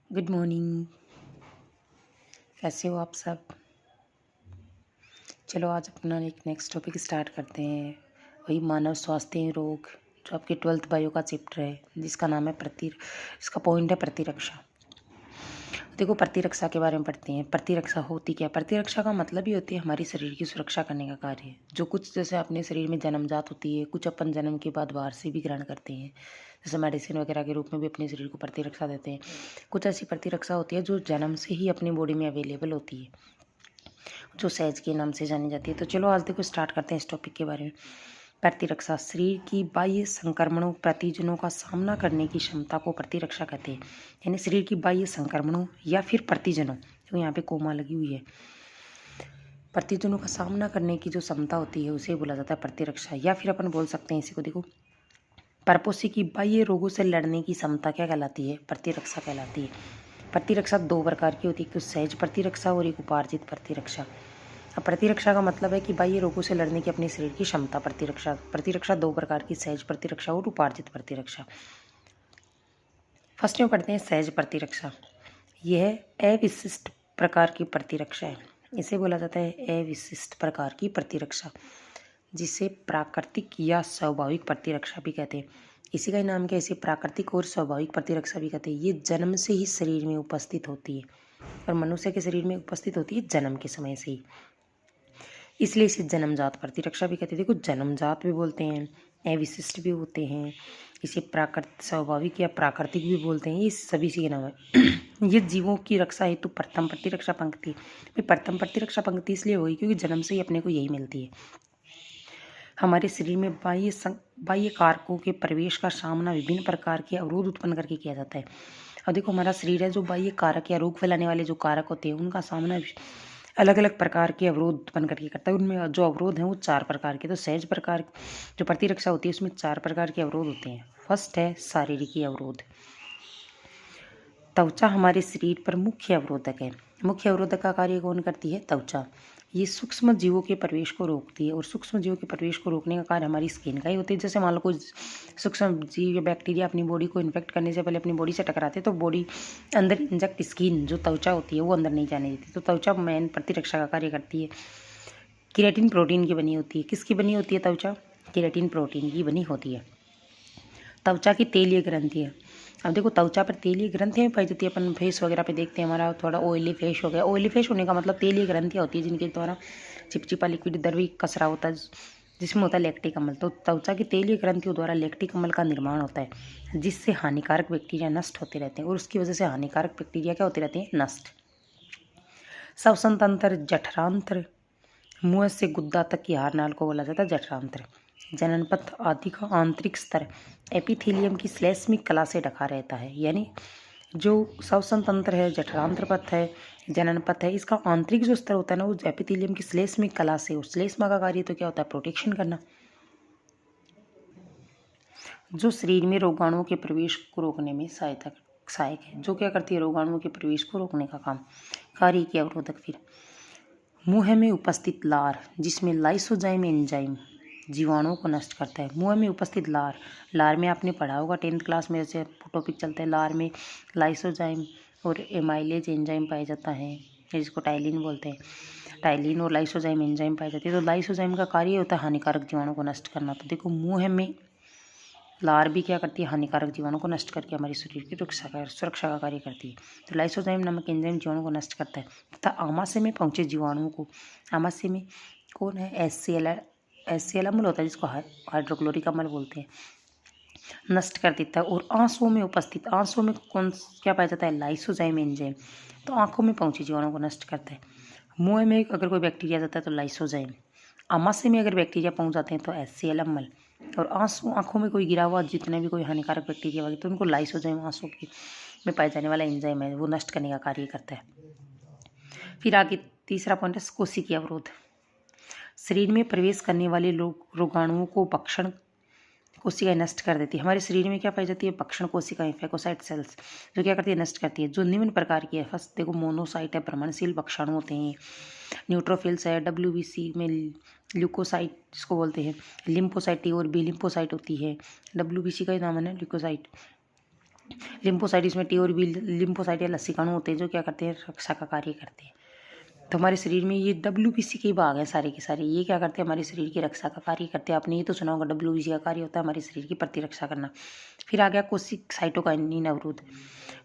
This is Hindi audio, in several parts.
Good morning. कैसे हो आप सब? चलो आज अपना एक नेक्स्ट टॉपिक स्टार्ट करते हैं। वही मानव स्वास्थ्य एवं रोग, जो आपके 12th बायो का चैप्टर है, जिसका नाम है इसका पॉइंट है प्रतिरक्षा। देखो, प्रतिरक्षा के बारे में पढ़ते हैं। प्रतिरक्षा होती क्या? प्रतिरक्षा का मतलब ही होती है हमारी शरीर की सुरक्षा करने का कार्य। जो कुछ जैसे अपने शरीर में जन्मजात होती है, कुछ अपन जन्म के बाद बाहर से भी ग्रहण करते हैं, जैसे मेडिसिन वगैरह के रूप में भी अपने शरीर को प्रतिरक्षा देते हैं। कुछ ऐसी प्रतिरक्षा होती है जो जन्म से ही अपनी बॉडी में अवेलेबल होती है, जो सहज के नाम से जानी जाती है। तो चलो आज देखो स्टार्ट करते हैं इस टॉपिक के बारे में। प्रतिरक्षा शरीर की बाह्य संक्रमणों प्रतिजनों का सामना करने की क्षमता को प्रतिरक्षा कहते हैं। यानी शरीर की बाह्य संक्रमणों या फिर प्रतिजनों, जो यहाँ पे कोमा लगी हुई है, प्रतिजनों का सामना करने की जो क्षमता होती है उसे बोला जाता है प्रतिरक्षा। या फिर अपन बोल सकते हैं इसी को, देखो, परपोषी की बाह्य रोगों से लड़ने की क्षमता क्या कहलाती है? प्रतिरक्षा कहलाती है। प्रतिरक्षा दो प्रकार की होती है, एक तो सहज प्रतिरक्षा और एक उपार्जित प्रतिरक्षा। अब प्रतिरक्षा का मतलब है कि बाह्य रोगों से लड़ने की अपने शरीर की क्षमता। प्रतिरक्षा दो प्रकार की, सहज प्रतिरक्षा और उपार्जित प्रतिरक्षा। फर्स्ट में पढ़ते हैं सहज प्रतिरक्षा। यह अविशिष्ट प्रकार की प्रतिरक्षा है। इसे बोला जाता है अविशिष्ट प्रकार की प्रतिरक्षा, जिसे प्राकृतिक या स्वाभाविक प्रतिरक्षा भी कहते हैं। इसी का ही नाम क्या है? इसे प्राकृतिक और स्वाभाविक प्रतिरक्षा भी कहते हैं। ये जन्म से ही शरीर में उपस्थित होती है, और मनुष्य के शरीर में उपस्थित होती है जन्म के समय से ही, इसलिए इसे जन्मजात प्रतिरक्षा भी कहते हैं। देखो, जन्मजात भी बोलते हैं, अविशिष्ट भी होते हैं, इसे प्राकृतिक, स्वाभाविक या प्राकृतिक भी बोलते हैं। ये सभी के नाम है। ये जीवों की रक्षा हेतु प्रथम प्रतिरक्षा पंक्ति। प्रथम प्रतिरक्षा पंक्ति इसलिए हुई क्योंकि जन्म से ही अपने को यही मिलती है। हमारे शरीर में बाह्य कारकों के प्रवेश का सामना विभिन्न प्रकार के अवरोध उत्पन्न करके किया जाता है। अब देखो, हमारा शरीर है, जो बाह्य कारक या रोग फैलाने वाले जो कारक होते हैं, उनका सामना अलग अलग प्रकार के अवरोध उत्पन्न करके करता है। उनमें जो अवरोध हैं वो 4 प्रकार के। तो सहज प्रकार जो प्रतिरक्षा होती है उसमें 4 प्रकार के अवरोध होते हैं। फर्स्ट है शारीरिक अवरोध। त्वचा हमारे शरीर पर मुख्य अवरोधक है। मुख्य अवरोधक का कार्य कौन करती है? त्वचा। ये सूक्ष्म जीवों के प्रवेश को रोकती है, और सूक्ष्म जीवों के प्रवेश को रोकने का कार्य हमारी स्किन का ही होता है। जैसे मान लो कोई सूक्ष्म जीव या बैक्टीरिया अपनी बॉडी को इन्फेक्ट करने से पहले अपनी बॉडी से टकराते, तो बॉडी अंदर इंजेक्ट स्किन जो त्वचा होती है वो अंदर नहीं जाने देती। तो त्वचा मेन प्रतिरक्षा का कार्य करती है। केराटिन प्रोटीन की बनी होती है। किसकी बनी होती है त्वचा? केराटिन प्रोटीन की बनी होती है। त्वचा की तेलीय ग्रंथि है। अब देखो, त्वचा पर तेलीय ग्रंथियाँ भी पाई जाती है। अपन फेस वगैरह पे देखते हैं, हमारा थोड़ा ऑयली फेस हो गया। ऑयली फेस होने का मतलब तेलीय ग्रंथियाँ होती है जिनके द्वारा चिपचिपा लिक्विड द्रवी कचरा होता है, जिसमें होता है लैक्टिक अम्ल। तो त्वचा की तेलीय ग्रंथियों द्वारा लैक्टिक अम्ल का निर्माण होता है, जिससे हानिकारक बैक्टीरिया नष्ट होते रहते हैं, और उसकी वजह से हानिकारक बैक्टीरिया क्या होते रहते हैं? नष्ट। श्वसन तंत्र, जठरांत्र, मुंह से गुद्दा तक की हार नाल को बोला जाता है जठरांत्र। जननपथ आदि का आंतरिक स्तर एपिथेलियम की श्लेष्मिक कला से ढका रहता है। यानी जो श्वसन तंत्र है, जठरांत्र पथ है, जननपथ है, इसका आंतरिक जो स्तर होता है ना, वो एपिथेलियम की श्लेष्मिक कला से, उस श्लेष्मा का कार्य तो क्या होता है? प्रोटेक्शन करना। जो शरीर में रोगाणुओं के प्रवेश को रोकने में सहायक है। जो क्या करती है? रोगाणुओं के प्रवेश को रोकने का काम। कार्य की अवरोधक। फिर मुंह में उपस्थित लार, जिसमें लाइसोजाइम एंजाइम जीवाणुओं को नष्ट करता है। मुंह में उपस्थित लार में आपने पढ़ा होगा 10th क्लास में, जैसे टॉपिक चलता है, लार में लाइसोजाइम और एमाइलेज एंजाइम पाया जाता है, जिसको टाइलिन बोलते हैं। टाइलिन और लाइसोजाइम एंजाइम पाई जाती है। तो लाइसोजाइम का कार्य होता है हानिकारक जीवाणुओं को नष्ट करना। तो देखो, मुंह में लार भी क्या करती है? हानिकारक जीवाणुओं को नष्ट करके हमारी शरीर की सुरक्षा का कार्य करती है। तो लाइसोजाइम नामक एंजाइम जीवाणुओं को नष्ट करता है तथा आमाशय में पहुंचे जीवाणुओं को, आमाशय में कौन है? HCl अम्ल होता है, जिसको हाइड्रोक्लोरिक अम्ल बोलते हैं, नष्ट कर देता है। और आंसुओं में उपस्थित, आंसुओं में कौन क्या पाया जाता है? Lysozyme enzyme. तो आंखों में पहुंचे जीवाणुओं को नष्ट करता है। मुंह में अगर कोई बैक्टीरिया जाता है तो लाइसोजाइम, आमाशय में अगर बैक्टीरिया पहुंच जाते हैं तो HCl अम्ल, और आंखों में कोई गिरा हुआ जितने भी कोई हानिकारक बैक्टीरिया वगैरह, तो उनको लाइसोजाइम आंसू की में पाए जाने वाला एंजाइम है, वो नष्ट करने का कार्य करता है। फिर आगे तीसरा पॉइंट है कोशिकीय अवरोध। शरीर में प्रवेश करने वाले रोगाणुओं को भक्षण कोशिकाएं नष्ट कर देती है। हमारे शरीर में क्या पाई जाती है? भक्षण कोशिकाएं, फैगोसाइट सेल्स, जो क्या करती है? नष्ट करती है। जो निम्न प्रकार की है। फर्स्ट देखो, मोनोसाइट है, भ्रमणशील भक्षण होते हैं। न्यूट्रोफिल्स है, WBC में ल्यूकोसाइट जिसको बोलते हैं। लिम्फोसाइट और बी लिम्फोसाइट होती है। WBC का ही नाम है ना, ल्यूकोसाइट। लिम्फोसाइट, इसमें टी और बी लिम्फोसाइट या लसीकाणु होते हैं जो क्या करते हैं, रक्षा का कार्य करते हैं। तो हमारे शरीर में ये WBC के भाग हैं सारे के सारे, ये क्या करते हैं, हमारे शरीर की रक्षा का कार्य करते हैं। आपने ये तो सुना होगा WBC का कार्य होता है हमारे शरीर की प्रतिरक्षा करना। फिर आ गया कोशिक साइटोकाइनिन अवरोध।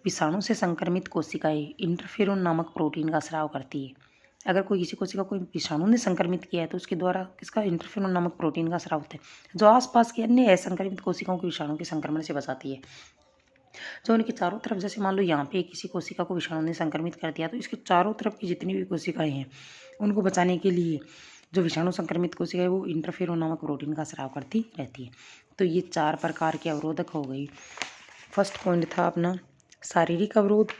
विषाणु से संक्रमित कोशिकाएं इंटरफेरोन नामक प्रोटीन का स्राव करती है। अगर कोई किसी कोशिका को विषाणु ने संक्रमित किया है तो उसके द्वारा किसका, इंटरफेरोन नामक प्रोटीन का स्राव होता है, जो आसपास की अन्य असंक्रमित कोशिकाओं को विषाणु के संक्रमण से बचाती है। जो उनके चारों तरफ, जैसे मान लो यहाँ पे किसी कोशिका को विषाणु ने संक्रमित कर दिया तो इसके चारों तरफ की जितनी भी कोशिकाएं हैं उनको बचाने के लिए जो विषाणु संक्रमित कोशिका है वो इंटरफेरोन नामक प्रोटीन का स्राव करती रहती है। तो ये 4 प्रकार के अवरोधक हो गई। फर्स्ट पॉइंट था अपना शारीरिक अवरोध,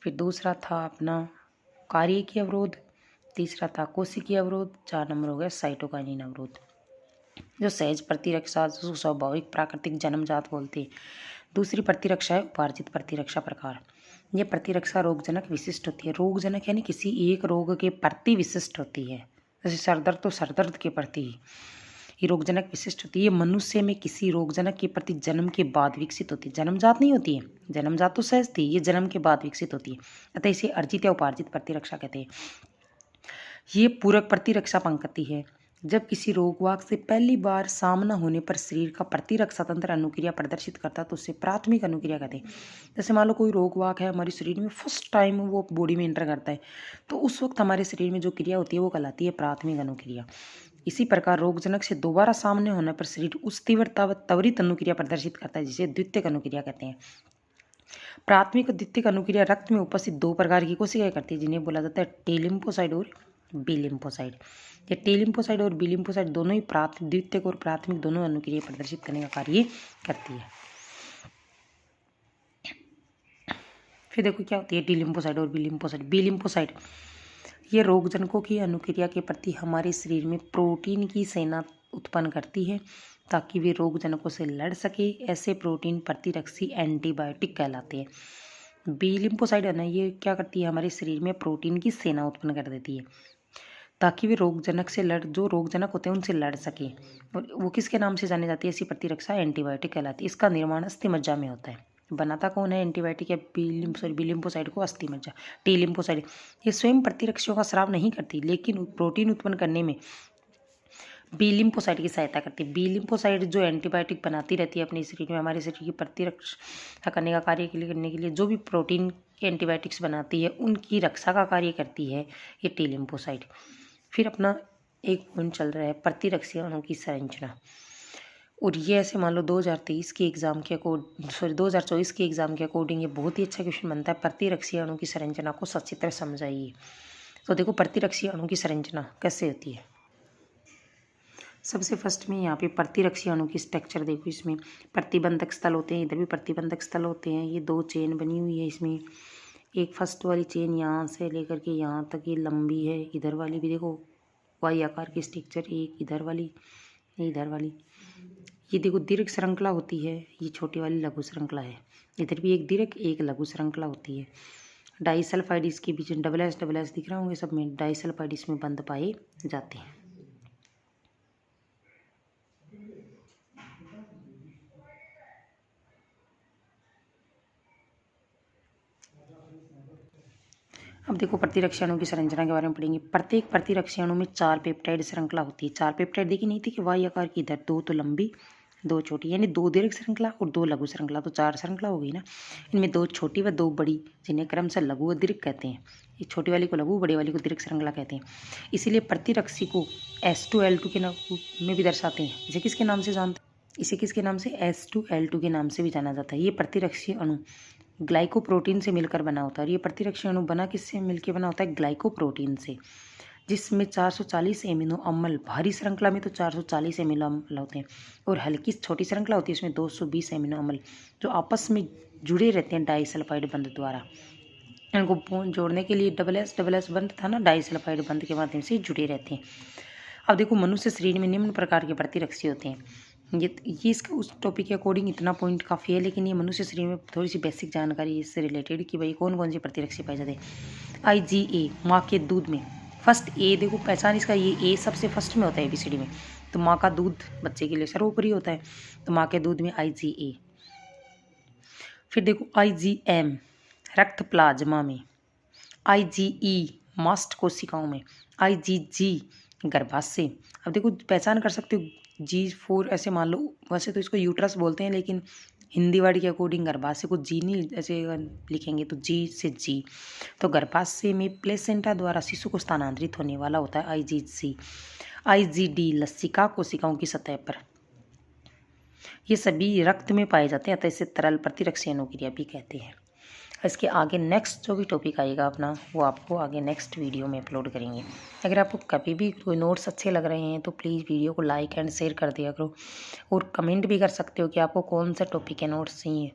फिर दूसरा था अपना कार्यकीय अवरोध, तीसरा था कोशिकीय अवरोध, 4 नंबर हो गया साइटोकाइनिन अवरोध। जो सहज प्रतिरक्षा, जो स्वाभाविक प्राकृतिक जन्मजात बोलते हैं। दूसरी प्रतिरक्षा है उपार्जित प्रतिरक्षा प्रकार। यह प्रतिरक्षा रोगजनक विशिष्ट होती है। रोगजनक यानी किसी एक रोग के प्रति विशिष्ट होती है, जैसे सरदर्द तो सरदर्द के प्रति ये रोगजनक विशिष्ट होती है। ये मनुष्य में किसी रोगजनक के प्रति जन्म के बाद विकसित होती है, जन्मजात नहीं होती है। जन्मजात तो सहज थी, ये जन्म के बाद विकसित होती है, अतः इसे अर्जित या उपार्जित प्रतिरक्षा कहते हैं। ये पूरक प्रतिरक्षा पंक्ति है। जब किसी रोगवाहक से पहली बार सामना होने पर शरीर का प्रतिरक्षा तंत्र अनुक्रिया प्रदर्शित करता है तो उसे प्राथमिक अनुक्रिया कहते हैं। जैसे मान लो कोई रोगवाहक है हमारे शरीर में, फर्स्ट टाइम वो बॉडी में एंटर करता है तो उस वक्त हमारे शरीर में जो क्रिया होती है वो कहलाती है प्राथमिक अनुक्रिया। इसी प्रकार रोगजनक से दोबारा सामने होने पर शरीर उस तीव्रता व त्वरित अनुक्रिया प्रदर्शित करता है जिसे द्वितीयक अनुक्रिया कहते हैं। प्राथमिक और द्वितीयक अनुक्रिया रक्त में उपस्थित 2 प्रकार की कोशिकाएं करती है जिन्हें बोला जाता है टी लिम्फोसाइट और बी लिम्फोसाइट। ये टी लिम्फोसाइट और बी लिम्फोसाइट दोनों ही द्वितीयक और प्राथमिक दोनों अनुक्रिया प्रदर्शित करने का कार्य करती है। फिर देखो क्या होती है टी लिम्फोसाइट और बी लिम्फोसाइट। बी लिम्फोसाइट ये रोगजनकों की अनुक्रिया के प्रति हमारे शरीर में प्रोटीन की सेना उत्पन्न करती है ताकि वे रोगजनकों से लड़ सके। ऐसे प्रोटीन प्रतिरक्षी एंटीबायोटिक कहलाते हैं। बी लिम्फोसाइट है ना, ये क्या करती है, हमारे शरीर में प्रोटीन की सेना उत्पन्न कर देती है ताकि वे रोगजनक से जो रोगजनक होते हैं उनसे लड़ सके। और वो किसके नाम से जानी जाती है, ऐसी प्रतिरक्षा एंटीबायोटिक कहलाती है। इसका निर्माण अस्थि मज्जा में होता है। बनाता कौन है एंटीबायोटिक या बी लिम्फोसाइट को, अस्थि मज्जा। टी लिम्फोसाइट ये स्वयं प्रतिरक्षियों का स्राव नहीं करती लेकिन प्रोटीन उत्पन्न करने में बी लिम्फोसाइट की सहायता करती है। बी लिम्फोसाइट जो एंटीबायोटिक बनाती रहती है अपने शरीर में, हमारे शरीर की प्रतिरक्षा करने का कार्य करने के लिए जो भी प्रोटीन के एंटीबायोटिक्स बनाती है उनकी रक्षा का कार्य करती है ये टी लिम्फोसाइट। फिर अपना एक पॉइंट चल रहा है प्रतिरक्षी अणु की संरचना। और ये ऐसे मान लो 2023 के एग्जाम के 2024 के एग्जाम के अकॉर्डिंग ये बहुत ही अच्छा क्वेश्चन बनता है। प्रतिरक्षी अणु की संरचना को सचित्र समझाइए। तो देखो प्रतिरक्षी अणु की संरचना कैसे होती है। सबसे फर्स्ट में यहाँ पे प्रतिरक्षी अणु की स्ट्रक्चर देखो। इसमें प्रतिबंधक स्थल होते हैं, इधर भी प्रतिबंधक स्थल होते हैं। ये 2 चेन बनी हुई है इसमें। एक फर्स्ट वाली चेन यहाँ से लेकर के यहाँ तक ये लंबी है। इधर वाली भी देखो वाई आकार की स्ट्रक्चर, एक इधर वाली, इधर वाली। ये देखो दीर्घ श्रृंखला होती है, ये छोटी वाली लघु श्रृंखला है। इधर भी एक दीर्घ एक लघु श्रृंखला होती है। डाइसल्फाइड इसके बीच डबल एस दिख रहा होंगे सब में, डाइसल्फाइड इसमें बंद पाए जाते हैं। अब देखो प्रतिरक्षी अणु की संरचना के बारे में पढ़ेंगे। प्रत्येक प्रतिरक्षी अणु में 4 पेप्टाइड श्रृंखला होती है। 4 पेप्टाइड देखी नहीं थी कि वाई आकार की, इधर 2 तो लंबी 2 छोटी, यानी 2 दीर्घ श्रृंखला और 2 लघु श्रृंखला, तो 4 श्रृंखला हो गई ना। इनमें 2 छोटी व 2 बड़ी, जिन्हें क्रमशः लघु व दीर्घ कहते हैं। ये छोटी वाली को लघु, बड़ी वाली को दीर्घ श्रृंखला कहते हैं। इसीलिए प्रतिरक्षी को S2L2 के नाम में भी दर्शाते हैं। इसे किसके नाम से जानते हैं, इसे किसके नाम से, S2L2 के नाम से भी जाना जाता है। ये प्रतिरक्षी अणु ग्लाइकोप्रोटीन से मिलकर बना होता है। और ये प्रतिरक्षी अणु बना किससे मिलकर बना होता है, ग्लाइकोप्रोटीन से, जिसमें 440 एमिनो अम्ल, भारी श्रृंखला में तो 440 एमिनो अम्ल होते हैं और हल्की छोटी श्रृंखला होती है इसमें 220 एमिनो अम्ल, जो आपस में जुड़े रहते हैं डाइसल्फाइड बंध द्वारा। इनको जोड़ने के लिए डबल एस बंध था ना, डाइसल्फाइड बंध के माध्यम से जुड़े रहते हैं। अब देखो मनुष्य शरीर में निम्न प्रकार के प्रतिरक्षी होते हैं। ये इसका उस टॉपिक के अकॉर्डिंग इतना पॉइंट काफ़ी है, लेकिन ये मनुष्य शरीर में थोड़ी सी बेसिक जानकारी इससे रिलेटेड कि भाई कौन कौन से प्रतिरक्षी पाए जाते हैं। IgA माँ के दूध में, फर्स्ट ए देखो पहचान इसका, ये ए सबसे फर्स्ट में होता है ABCD में, तो माँ का दूध बच्चे के लिए सर्वोपरि होता है, तो माँ के दूध में IgA। फिर देखो IgM रक्त प्लाज्मा में, IgE मास्ट कोशिकाओं में, IgG गर्भाशय। अब देखो पहचान कर सकते हो G4 ऐसे मान लो, वैसे तो इसको यूट्रस बोलते हैं लेकिन हिंदी वर्ड के अकॉर्डिंग गर्भाशय को जी नहीं ऐसे लिखेंगे तो जी से जी, तो गर्भाशय में प्लेसेंटा द्वारा शिशु को स्थानांतरित होने वाला होता है IgG। IgD लसिका कोशिकाओं की सतह पर, ये सभी रक्त में पाए जाते हैं, अतः इसे तरल प्रतिरक्षी अनुक्रिया भी कहते हैं। इसके आगे नेक्स्ट जो भी टॉपिक आएगा अपना, वो आपको आगे नेक्स्ट वीडियो में अपलोड करेंगे। अगर आपको कभी भी कोई नोट्स अच्छे लग रहे हैं तो प्लीज़ वीडियो को लाइक एंड शेयर कर दिया करो, और कमेंट भी कर सकते हो कि आपको कौन सा टॉपिक के नोट्स चाहिए।